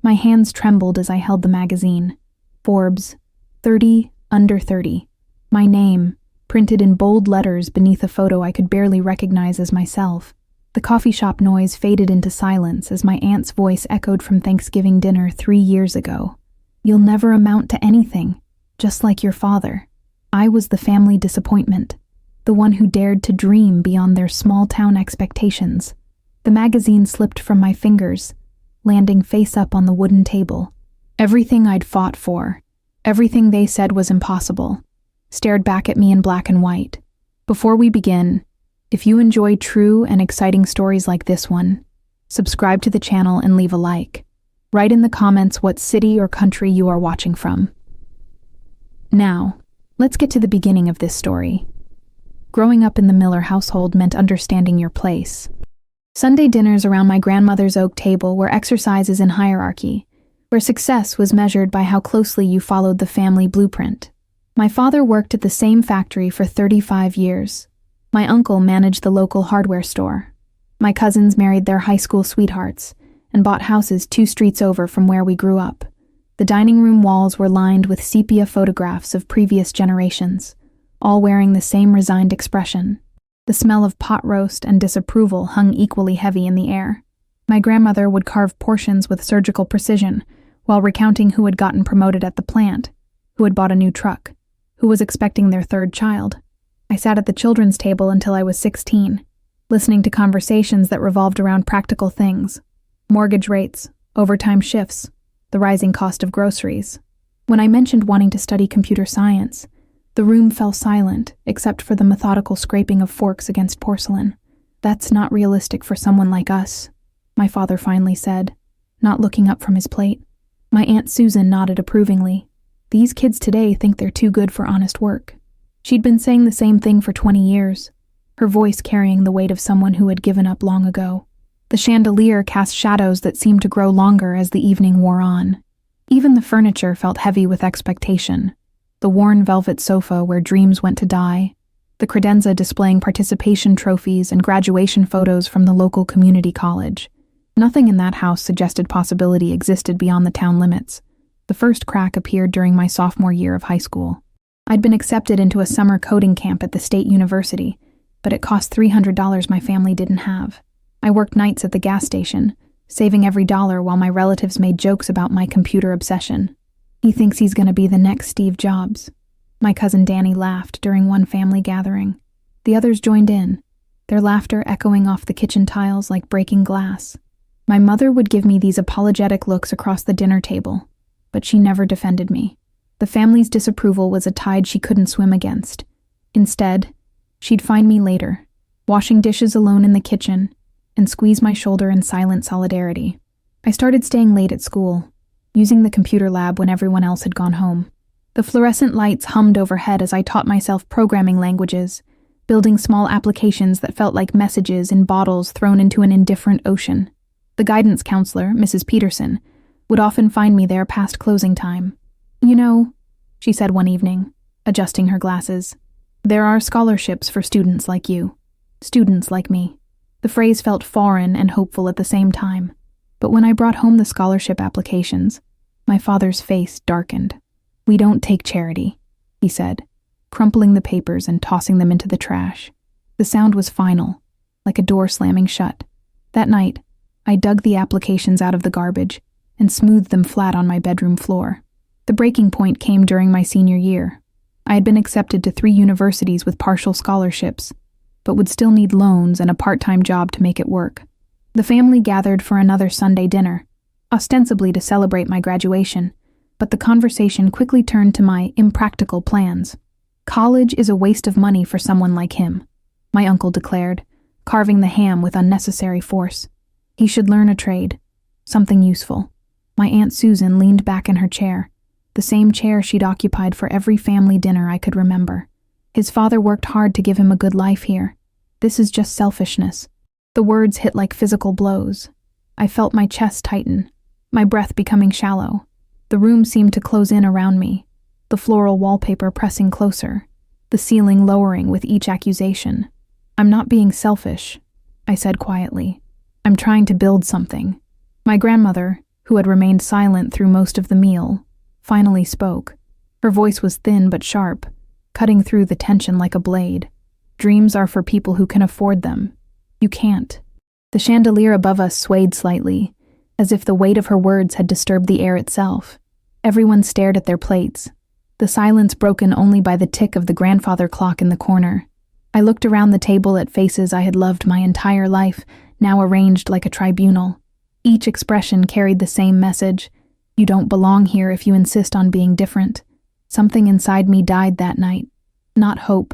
My hands trembled as I held the magazine. Forbes, 30 under 30. My name, printed in bold letters beneath a photo I could barely recognize as myself. The coffee shop noise faded into silence as my aunt's voice echoed from Thanksgiving dinner 3 years ago. You'll never amount to anything, just like your father. I was the family disappointment, the one who dared to dream beyond their small-town expectations. The magazine slipped from my fingers, landing face up on the wooden table. Everything I'd fought for, everything they said was impossible, stared back at me in black and white. Before we begin, if you enjoy true and exciting stories like this one, subscribe to the channel and leave a like. Write in the comments what city or country you are watching from. Now, let's get to the beginning of this story. Growing up in the Miller household meant understanding your place. Sunday dinners around my grandmother's oak table were exercises in hierarchy, where success was measured by how closely you followed the family blueprint. My father worked at the same factory for 35 years. My uncle managed the local hardware store. My cousins married their high school sweethearts and bought houses 2 streets over from where we grew up. The dining room walls were lined with sepia photographs of previous generations, all wearing the same resigned expression. The smell of pot roast and disapproval hung equally heavy in the air. My grandmother would carve portions with surgical precision while recounting who had gotten promoted at the plant, who had bought a new truck, who was expecting their 3rd child. I sat at the children's table until I was 16, listening to conversations that revolved around practical things: mortgage rates, overtime shifts, the rising cost of groceries. When I mentioned wanting to study computer science, the room fell silent except for the methodical scraping of forks against porcelain. That's not realistic for someone like us, my father finally said, not looking up from his plate. My Aunt Susan nodded approvingly. These kids today think they're too good for honest work. She'd been saying the same thing for 20 years, her voice carrying the weight of someone who had given up long ago. The chandelier cast shadows that seemed to grow longer as the evening wore on. Even the furniture felt heavy with expectation. The worn velvet sofa where dreams went to die, the credenza displaying participation trophies and graduation photos from the local community college. Nothing in that house suggested possibility existed beyond the town limits. The first crack appeared during my sophomore year of high school. I'd been accepted into a summer coding camp at the state university, but it cost $300 my family didn't have. I worked nights at the gas station, saving every dollar while my relatives made jokes about my computer obsession. He thinks he's going to be the next Steve Jobs. My cousin Danny laughed during one family gathering. The others joined in, their laughter echoing off the kitchen tiles like breaking glass. My mother would give me these apologetic looks across the dinner table, but she never defended me. The family's disapproval was a tide she couldn't swim against. Instead, she'd find me later, washing dishes alone in the kitchen, and squeeze my shoulder in silent solidarity. I started staying late at school, using the computer lab when everyone else had gone home. The fluorescent lights hummed overhead as I taught myself programming languages, building small applications that felt like messages in bottles thrown into an indifferent ocean. The guidance counselor, Mrs. Peterson, would often find me there past closing time. "You know," she said one evening, adjusting her glasses, "there are scholarships for students like you. Students like me." The phrase felt foreign and hopeful at the same time. But when I brought home the scholarship applications, my father's face darkened. "We don't take charity," he said, crumpling the papers and tossing them into the trash. The sound was final, like a door slamming shut. That night, I dug the applications out of the garbage and smoothed them flat on my bedroom floor. The breaking point came during my senior year. I had been accepted to 3 universities with partial scholarships, but would still need loans and a part-time job to make it work. The family gathered for another Sunday dinner, ostensibly to celebrate my graduation, but the conversation quickly turned to my impractical plans. "College is a waste of money for someone like him," my uncle declared, carving the ham with unnecessary force. "He should learn a trade, something useful." My Aunt Susan leaned back in her chair, the same chair she'd occupied for every family dinner I could remember. "His father worked hard to give him a good life here. This is just selfishness." The words hit like physical blows. I felt my chest tighten, my breath becoming shallow. The room seemed to close in around me, the floral wallpaper pressing closer, the ceiling lowering with each accusation. "I'm not being selfish," I said quietly. "I'm trying to build something." My grandmother, who had remained silent through most of the meal, finally spoke. Her voice was thin but sharp, cutting through the tension like a blade. Dreams are for people who can afford them. You can't. The chandelier above us swayed slightly, as if the weight of her words had disturbed the air itself. Everyone stared at their plates, the silence broken only by the tick of the grandfather clock in the corner. I looked around the table at faces I had loved my entire life, now arranged like a tribunal. Each expression carried the same message. You don't belong here if you insist on being different. Something inside me died that night. Not hope,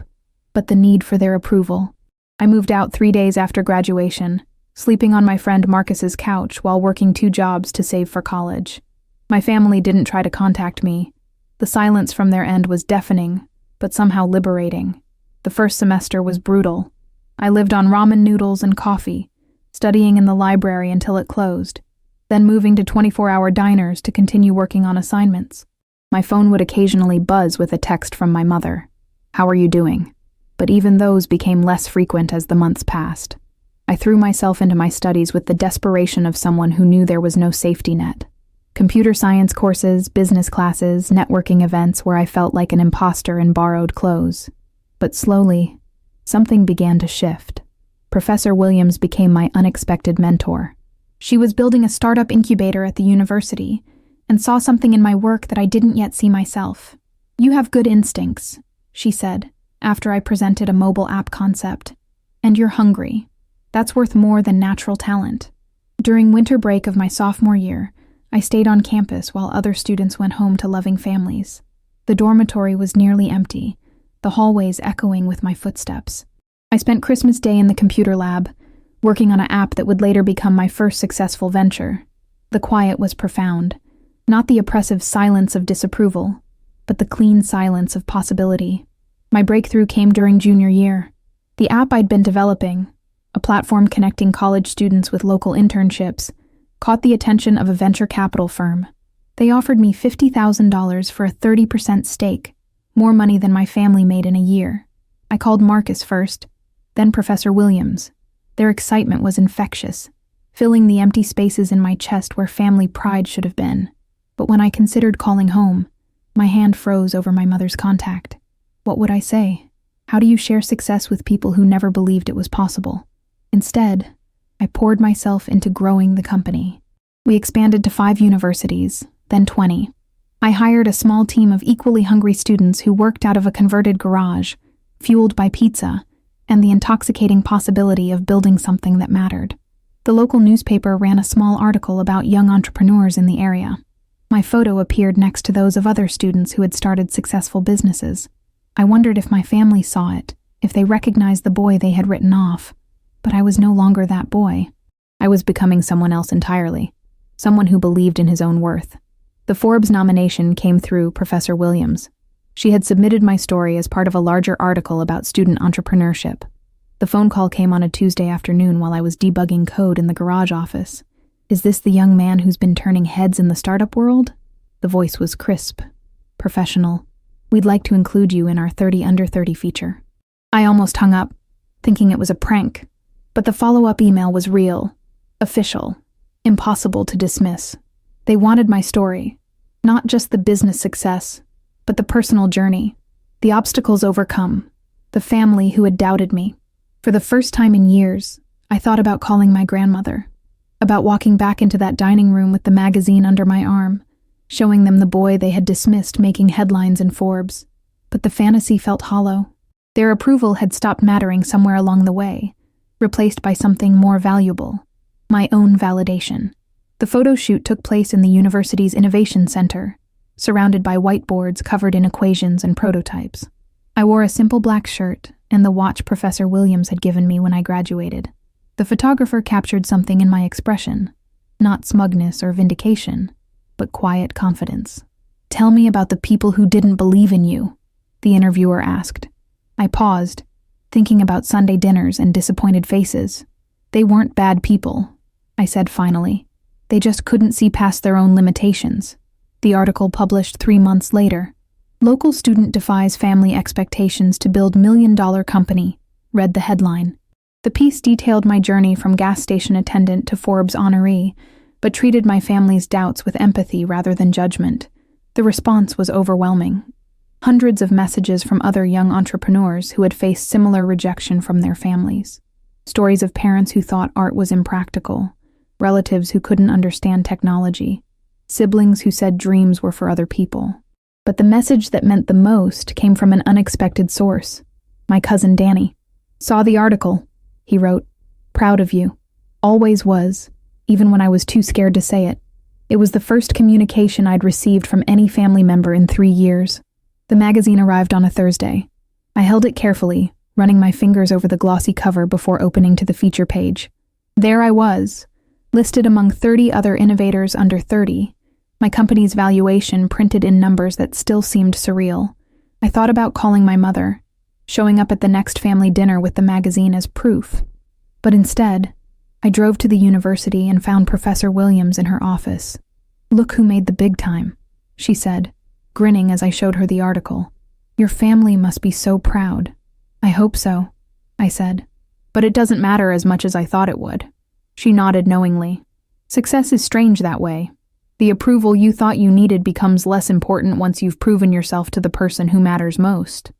but the need for their approval. I moved out 3 days after graduation, sleeping on my friend Marcus's couch while working 2 jobs to save for college. My family didn't try to contact me. The silence from their end was deafening, but somehow liberating. The first semester was brutal. I lived on ramen noodles and coffee, studying in the library until it closed, then moving to 24-hour diners to continue working on assignments. My phone would occasionally buzz with a text from my mother. "How are you doing?" But even those became less frequent as the months passed. I threw myself into my studies with the desperation of someone who knew there was no safety net. Computer science courses, business classes, networking events where I felt like an imposter in borrowed clothes. But slowly, something began to shift. Professor Williams became my unexpected mentor. She was building a startup incubator at the university and saw something in my work that I didn't yet see myself. "You have good instincts," she said, after I presented a mobile app concept. "And you're hungry. That's worth more than natural talent." During winter break of my sophomore year, I stayed on campus while other students went home to loving families. The dormitory was nearly empty, the hallways echoing with my footsteps. I spent Christmas Day in the computer lab, working on an app that would later become my first successful venture. The quiet was profound, not the oppressive silence of disapproval, but the clean silence of possibility. My breakthrough came during junior year. The app I'd been developing, a platform connecting college students with local internships, caught the attention of a venture capital firm. They offered me $50,000 for a 30% stake, more money than my family made in a year. I called Marcus first, then Professor Williams. Their excitement was infectious, filling the empty spaces in my chest where family pride should have been. But when I considered calling home, my hand froze over my mother's contact. What would I say? How do you share success with people who never believed it was possible? Instead, I poured myself into growing the company. We expanded to 5 universities, then 20. I hired a small team of equally hungry students who worked out of a converted garage, fueled by pizza, and the intoxicating possibility of building something that mattered. The local newspaper ran a small article about young entrepreneurs in the area. My photo appeared next to those of other students who had started successful businesses. I wondered if my family saw it, if they recognized the boy they had written off. But I was no longer that boy. I was becoming someone else entirely, someone who believed in his own worth. The Forbes nomination came through Professor Williams. She had submitted my story as part of a larger article about student entrepreneurship. The phone call came on a Tuesday afternoon while I was debugging code in the garage office. "Is this the young man who's been turning heads in the startup world?" The voice was crisp, professional. "We'd like to include you in our 30 under 30 feature." I almost hung up, thinking it was a prank. But the follow-up email was real, official, impossible to dismiss. They wanted my story, not just the business success, but the personal journey, the obstacles overcome, the family who had doubted me. For the first time in years, I thought about calling my grandmother, about walking back into that dining room with the magazine under my arm, showing them the boy they had dismissed making headlines in Forbes. But the fantasy felt hollow. Their approval had stopped mattering somewhere along the way, replaced by something more valuable, my own validation. The photo shoot took place in the university's Innovation Center, surrounded by whiteboards covered in equations and prototypes. I wore a simple black shirt and the watch Professor Williams had given me when I graduated. The photographer captured something in my expression, not smugness or vindication, but quiet confidence. "Tell me about the people who didn't believe in you," the interviewer asked. I paused, thinking about Sunday dinners and disappointed faces. "They weren't bad people," I said finally. "They just couldn't see past their own limitations." The article published 3 months later. "Local student defies family expectations to build $1 million company," read the headline. The piece detailed my journey from gas station attendant to Forbes honoree, but treated my family's doubts with empathy rather than judgment. The response was overwhelming. Hundreds of messages from other young entrepreneurs who had faced similar rejection from their families. Stories of parents who thought art was impractical, relatives who couldn't understand technology, siblings who said dreams were for other people. But the message that meant the most came from an unexpected source. My cousin Danny. "Saw the article," he wrote. "Proud of you. Always was, even when I was too scared to say it. It was the first communication I'd received from any family member in 3 years." The magazine arrived on a Thursday. I held it carefully, running my fingers over the glossy cover before opening to the feature page. There I was, listed among 30 other innovators under 30, my company's valuation printed in numbers that still seemed surreal. I thought about calling my mother, showing up at the next family dinner with the magazine as proof. But instead, I drove to the university and found Professor Williams in her office. "Look who made the big time," she said, grinning as I showed her the article. "Your family must be so proud." "I hope so," I said. "But it doesn't matter as much as I thought it would." She nodded knowingly. "Success is strange that way. The approval you thought you needed becomes less important once you've proven yourself to the person who matters most."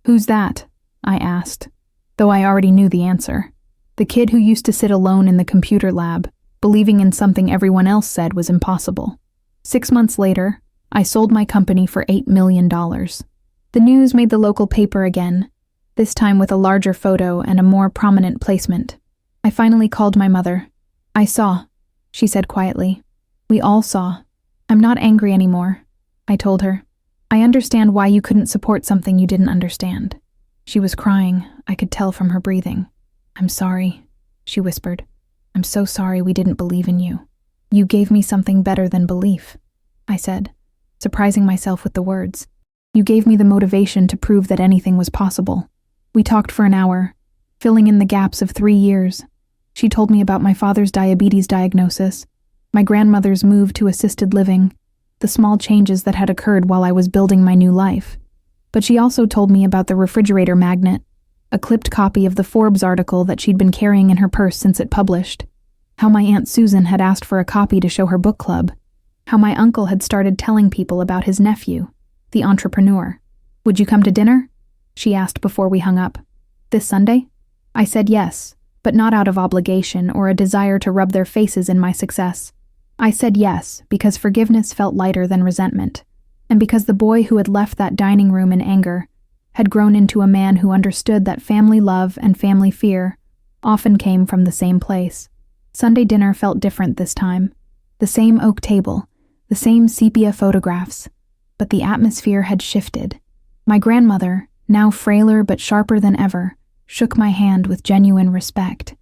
"Who's that?" I asked, though I already knew the answer. The kid who used to sit alone in the computer lab, believing in something everyone else said was impossible. 6 months later, I sold my company for $8 million. The news made the local paper again, this time with a larger photo and a more prominent placement. I finally called my mother. "I saw," she said quietly. "We all saw. I'm not angry anymore," I told her. "I understand why you couldn't support something you didn't understand." She was crying, I could tell from her breathing. "I'm sorry," she whispered. "I'm so sorry we didn't believe in you." "You gave me something better than belief," I said, surprising myself with the words. "You gave me the motivation to prove that anything was possible." We talked for an hour, filling in the gaps of 3 years. She told me about my father's diabetes diagnosis, my grandmother's move to assisted living, the small changes that had occurred while I was building my new life. But she also told me about the refrigerator magnet, a clipped copy of the Forbes article that she'd been carrying in her purse since it published, how my Aunt Susan had asked for a copy to show her book club, how my uncle had started telling people about his nephew, the entrepreneur. "Would you come to dinner?" she asked before we hung up. "This Sunday?" I said yes, but not out of obligation or a desire to rub their faces in my success. I said yes because forgiveness felt lighter than resentment, and because the boy who had left that dining room in anger had grown into a man who understood that family love and family fear often came from the same place. Sunday dinner felt different this time. The same oak table, the same sepia photographs, but the atmosphere had shifted. My grandmother, now frailer but sharper than ever, shook my hand with genuine respect.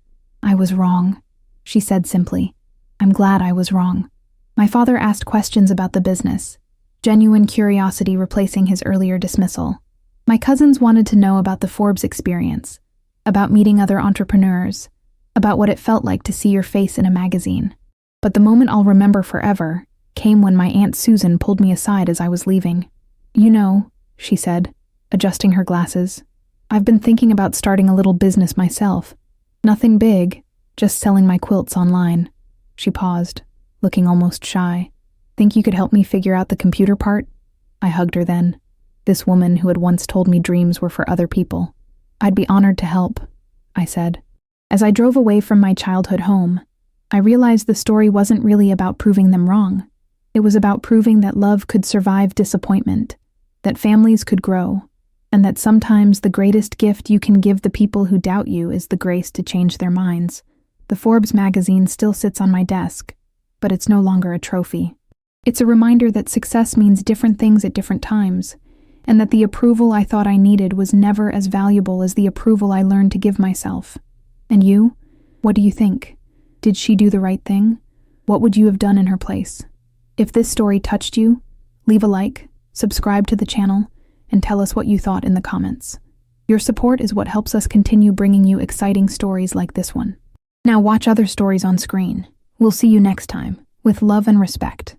"I was wrong," she said simply. "I'm glad I was wrong." My father asked questions about the business, genuine curiosity replacing his earlier dismissal. My cousins wanted to know about the Forbes experience, about meeting other entrepreneurs, about what it felt like to see your face in a magazine. But the moment I'll remember forever came when my Aunt Susan pulled me aside as I was leaving. "You know," she said, adjusting her glasses, "I've been thinking about starting a little business myself. Nothing big, just selling my quilts online." She paused, looking almost shy. "Think you could help me figure out the computer part?" I hugged her then, this woman who had once told me dreams were for other people. "I'd be honored to help," I said. As I drove away from my childhood home, I realized the story wasn't really about proving them wrong. It was about proving that love could survive disappointment, that families could grow, and that sometimes the greatest gift you can give the people who doubt you is the grace to change their minds. The Forbes magazine still sits on my desk, but it's no longer a trophy. It's a reminder that success means different things at different times, and that the approval I thought I needed was never as valuable as the approval I learned to give myself. And you? What do you think? Did she do the right thing? What would you have done in her place? If this story touched you, leave a like, subscribe to the channel, and tell us what you thought in the comments. Your support is what helps us continue bringing you exciting stories like this one. Now watch other stories on screen. We'll see you next time, with love and respect.